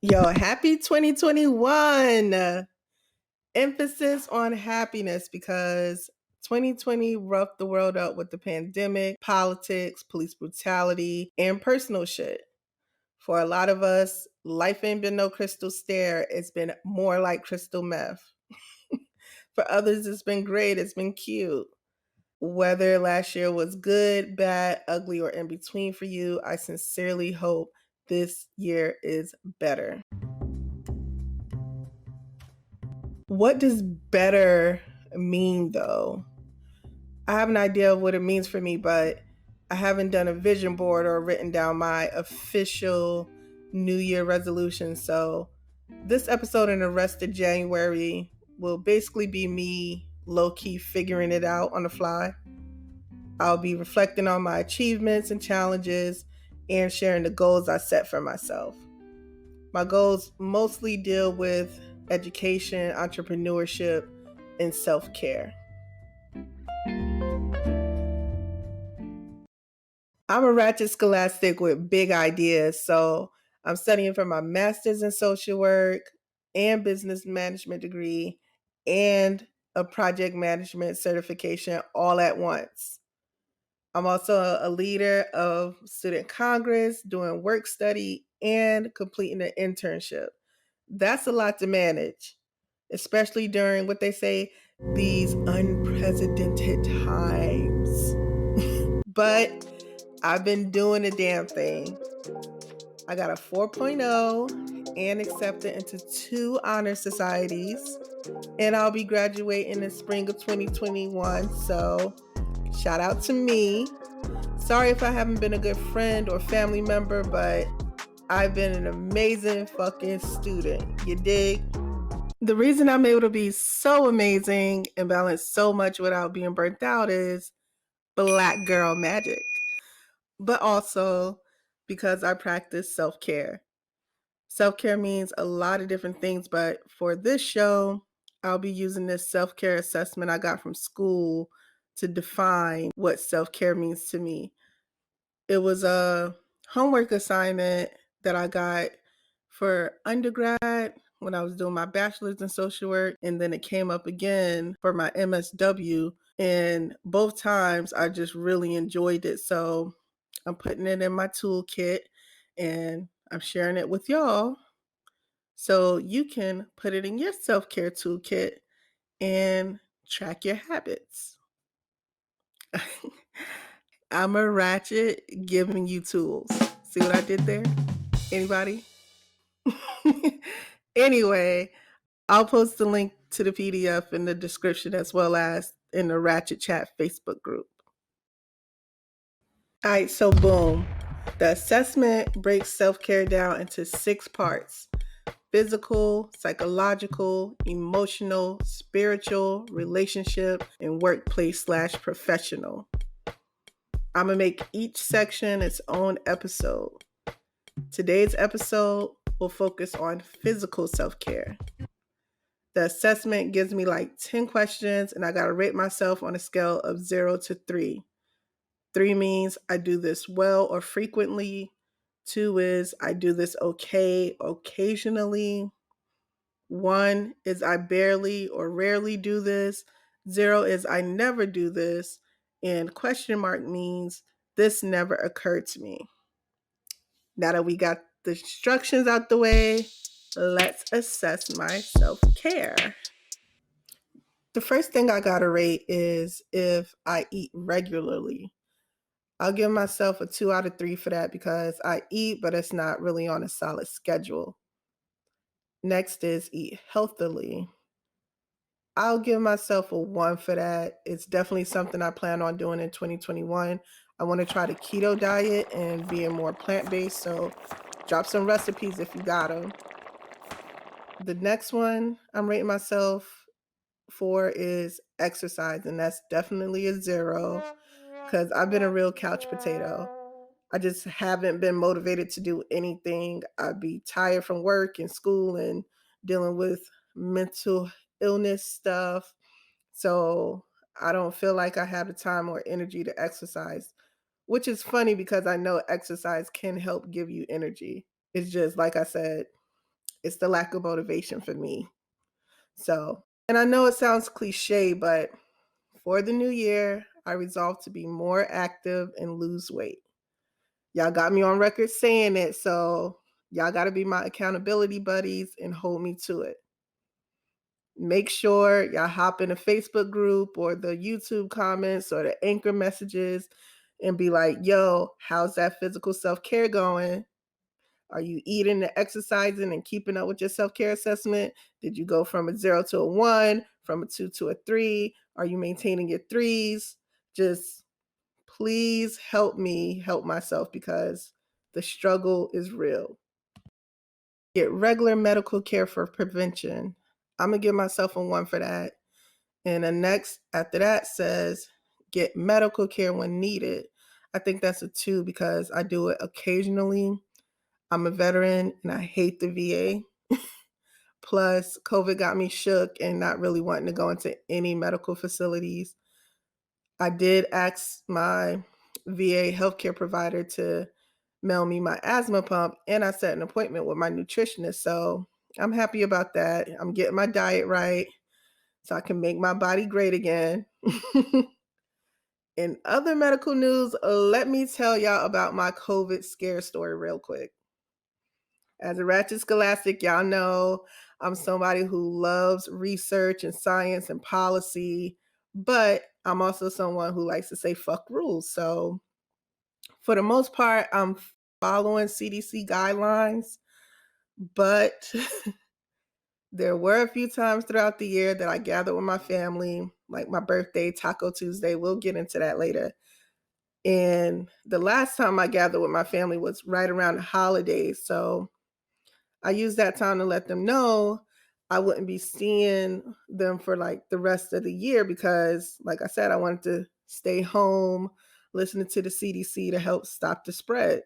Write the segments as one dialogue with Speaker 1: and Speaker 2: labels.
Speaker 1: Yo, happy 2021. Emphasis on happiness because 2020 roughed the world up with the pandemic, politics, police brutality, and personal shit. For a lot of us, life ain't been no crystal stair. It's been more like crystal meth. For others, it's been great. It's been cute. Whether last year was good, bad, ugly, or in between for you, I sincerely hope this year is better. What does better mean though? I have an idea of what it means for me, but I haven't done a vision board or written down my official New Year resolution. So this episode and the rest of January will basically be me low key figuring it out on the fly. I'll be reflecting on my achievements and challenges and sharing the goals I set for myself. My goals mostly deal with education, entrepreneurship, and self care. I'm a ratchet scholastic with big ideas, so I'm studying for my master's in social work and business management degree and a project management certification all at once. I'm also a leader of student congress, doing work study, and completing an internship. That's a lot to manage, especially during what they say these unprecedented times. But I've been doing the damn thing. I got a 4.0 and accepted into 2 honor societies, and I'll be graduating in spring of 2021. So, shout out to me. Sorry if I haven't been a good friend or family member, but I've been an amazing fucking student. You dig? The reason I'm able to be so amazing and balance so much without being burnt out is black girl magic, but also because I practice self care. Self care means a lot of different things, but for this show, I'll be using this self care assessment I got from school to define what self care means to me. It was a homework assignment that I got for undergrad when I was doing my bachelor's in social work, and then it came up again for my MSW. And both times I just really enjoyed it. So I'm putting it in my toolkit and I'm sharing it with y'all so you can put it in your self care toolkit and track your habits. I'm a ratchet giving you tools. See what I did there? Anybody? Anyway, I'll post the link to the PDF in the description as well as in the Ratchet Chat Facebook group. All right, so boom. The assessment breaks self care down into 6 parts: physical, psychological, emotional, spiritual, relationship, and workplace/professional. I'm going to make each section its own episode. Today's episode will focus on physical self care. The assessment gives me like 10 questions, and I got to rate myself on a scale of 0 to 3. 3 means I do this well or frequently. 2 is I do this okay occasionally. 1 is I barely or rarely do this. 0 is I never do this. And question mark means this never occurred to me. Now that we got the instructions out the way, let's assess my self-care. The first thing I gotta rate is if I eat regularly. I'll give myself a 2 out of 3 for that because I eat, but it's not really on a solid schedule. Next is eat healthily. I'll give myself a 1 for that. It's definitely something I plan on doing in 2021. I want to try the keto diet and being more plant-based, so drop some recipes if you got them. The next one I'm rating myself for is exercise, and that's definitely a 0 because I've been a real couch potato. I just haven't been motivated to do anything. I'd be tired from work and school and dealing with mental illness stuff. So I don't feel like I have the time or energy to exercise, which is funny because I know exercise can help give you energy. It's just like I said, It's the lack of motivation for me. So, and I know it sounds cliche, but for the new year, I resolved to be more active and lose weight. Y'all got me on record saying it, so y'all got to be my accountability buddies and hold me to it. Make sure y'all hop in a Facebook group or the YouTube comments or the anchor messages and be like, yo, how's that physical self-care going? Are you eating and exercising and keeping up with your self-care assessment? Did you go from a 0 to a 1, from a 2 to a 3? Are you maintaining your 3s? Just please help me help myself because the struggle is real. Get regular medical care for prevention. I'm going to give myself a 1 for that. And the next after that says get medical care when needed. I think that's a 2 because I do it occasionally. I'm a veteran and I hate the VA. Plus, COVID got me shook and not really wanting to go into any medical facilities. I did ask my VA healthcare provider to mail me my asthma pump, and I set an appointment with my nutritionist. So I'm happy about that. I'm getting my diet right so I can make my body great again. In other medical news, let me tell y'all about my COVID scare story real quick. As a Ratchet scholastic, y'all know I'm somebody who loves research and science and policy, but I'm also someone who likes to say fuck rules. So for the most part, I'm following CDC guidelines, but there were a few times throughout the year that I gathered with my family, like my birthday, Taco Tuesday. We'll get into that later. And the last time I gathered with my family was right around the holidays. So I used that time to let them know I wouldn't be seeing them for like the rest of the year because, like I said, I wanted to stay home, listening to the CDC to help stop the spread.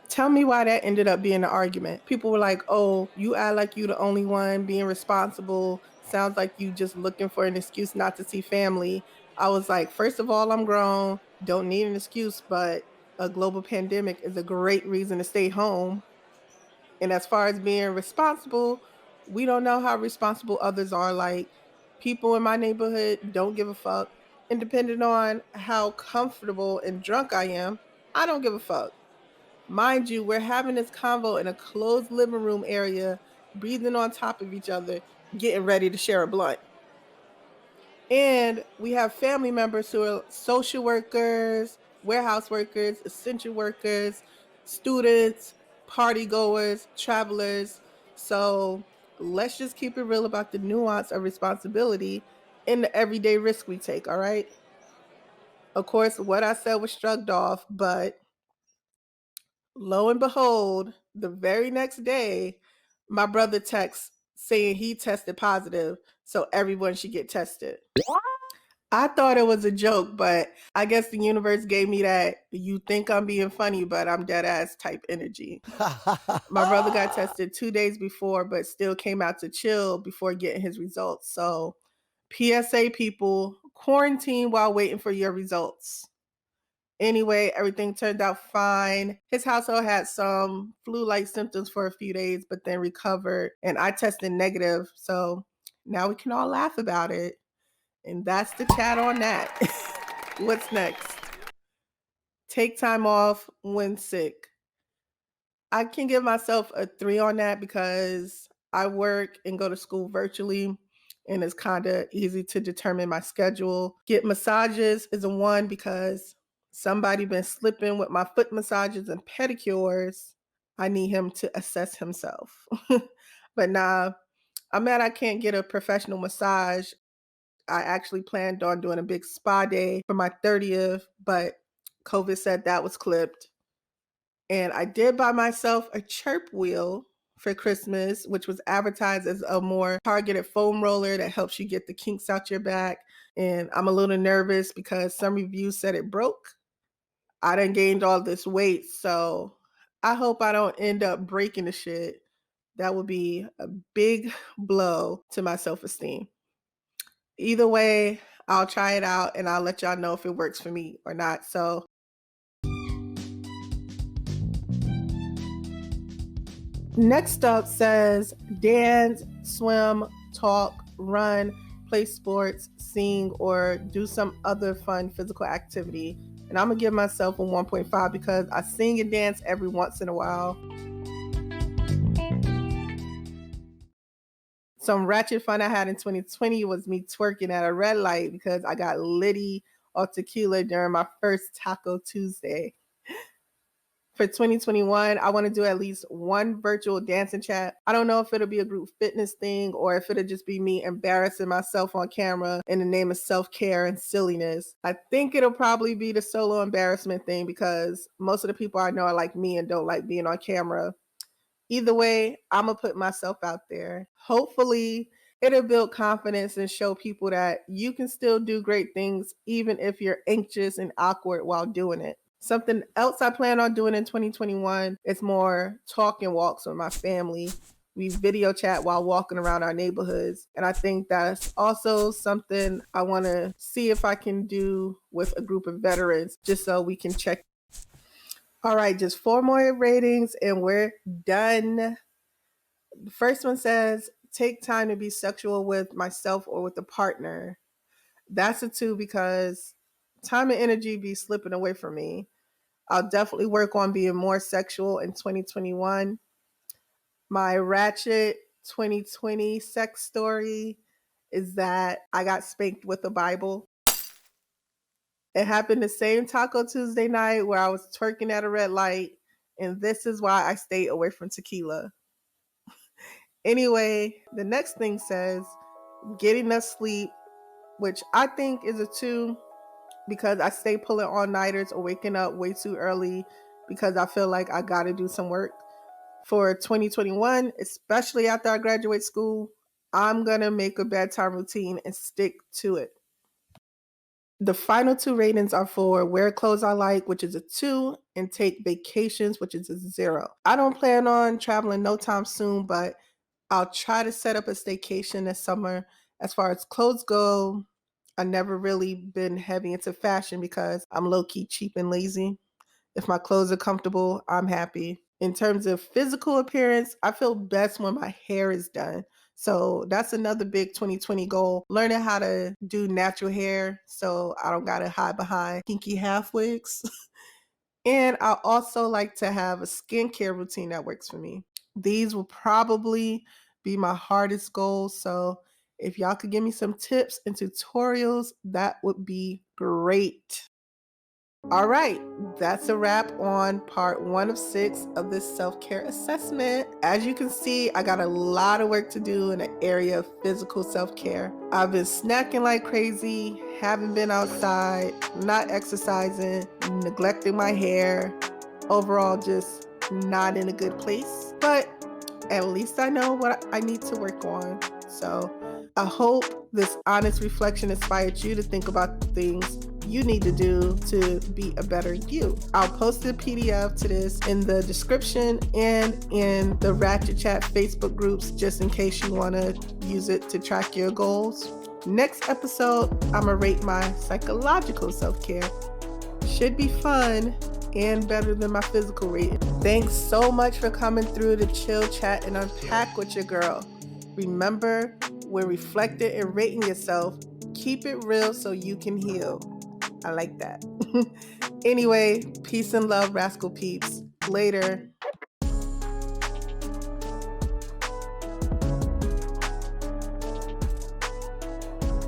Speaker 1: Tell me why that ended up being an argument. People were like, oh, you act like you the only one being responsible. Sounds like you just looking for an excuse not to see family. I was like, first of all, I'm grown, don't need an excuse, but a global pandemic is a great reason to stay home. And as far as being responsible, we don't know how responsible others are. Like people in my neighborhood don't give a fuck. And depending on how comfortable and drunk I am, I don't give a fuck. Mind you, we're having this convo in a closed living room area, breathing on top of each other, getting ready to share a blunt. And we have family members who are social workers, warehouse workers, essential workers, students, party goers, travelers. So let's just keep it real about the nuance of responsibility and the everyday risk we take, all right? Of course, what I said was shrugged off, but lo and behold, the very next day, my brother texts saying he tested positive, so everyone should get tested. I thought it was a joke, but I guess the universe gave me that you think I'm being funny, but I'm dead ass type energy. My brother got tested 2 days before, but still came out to chill before getting his results. So, PSA people, quarantine while waiting for your results. Anyway, everything turned out fine. His household had some flu-like symptoms for a few days, but then recovered, and I tested negative. So now we can all laugh about it. And that's the chat on that. What's next? Take time off when sick. I can give myself a 3 on that because I work and go to school virtually, and it's kind of easy to determine my schedule. Get massages is a 1 because somebody been slipping with my foot massages and pedicures. I need him to assess himself. But nah, I'm mad I can't get a professional massage. I actually planned on doing a big spa day for my 30th, but COVID said that was clipped. And I did buy myself a chirp wheel for Christmas, which was advertised as a more targeted foam roller that helps you get the kinks out your back. And I'm a little nervous because some reviews said it broke. I done gained all this weight, so I hope I don't end up breaking the shit. That would be a big blow to my self-esteem. Either way, I'll try it out and I'll let y'all know if it works for me or not. So Next up says dance, swim, talk, run, play sports, sing, or do some other fun physical activity. And I'm going to give myself a 1.5 because I sing and dance every once in a while. Some ratchet fun I had in 2020 was me twerking at a red light because I got litty off tequila during my first Taco Tuesday. For 2021, I want to do at least one virtual dancing chat. I don't know if it'll be a group fitness thing or if it'll just be me embarrassing myself on camera in the name of self-care and silliness. I think it'll probably be the solo embarrassment thing because most of the people I know are like me and don't like being on camera. Either way, I'm going to put myself out there. Hopefully, it'll build confidence and show people that you can still do great things even if you're anxious and awkward while doing it. Something else I plan on doing in 2021 is more talk and walks with my family. We video chat while walking around our neighborhoods. And I think that's also something I want to see if I can do with a group of veterans, just so we can check. All right, just 4 more ratings and we're done. The first one says, take time to be sexual with myself or with a partner. That's a 2 because time and energy be slipping away from me. I'll definitely work on being more sexual in 2021. My Ratchet 2020 sex story is that I got spanked with a Bible. It happened the same Taco Tuesday night where I was twerking at a red light, and this is why I stayed away from tequila. Anyway, the next thing says getting enough sleep, which I think is a 2 because I stay pulling all-nighters or waking up way too early because I feel like I got to do some work. For 2021, especially after I graduate school, I'm going to make a bedtime routine and stick to it. The final 2 ratings are for wear clothes I like, which is a 2, and take vacations, which is a 0. I don't plan on traveling no time soon, but I'll try to set up a staycation this summer. As far as clothes go, I've never really been heavy into fashion because I'm low-key cheap and lazy. If my clothes are comfortable, I'm happy. In terms of physical appearance, I feel best when my hair is done. So that's another big 2020 goal, learning how to do natural hair so I don't gotta hide behind kinky half wigs. And I also like to have a skincare routine that works for me. These will probably be my hardest goals. So if y'all could give me some tips and tutorials, that would be great. All right, that's a wrap on part 1 of 6 of this self-care assessment. As you can see, I got a lot of work to do in the area of physical self-care. I've been snacking like crazy, haven't been outside, not exercising, neglecting my hair, overall just not in a good place. But at least I know what I need to work on. So I hope this honest reflection inspired you to think about the things you need to do to be a better you. I'll post a PDF to this in the description and in the Ratchet Chat Facebook groups just in case you want to use it to track your goals. Next episode, I'm going to rate my psychological self-care. Should be fun and better than my physical rating. Thanks so much for coming through to chill, chat, and unpack with your girl. Remember, when reflecting and rating yourself, keep it real so you can heal. I like that. Anyway, peace and love, Raschol peeps. Later.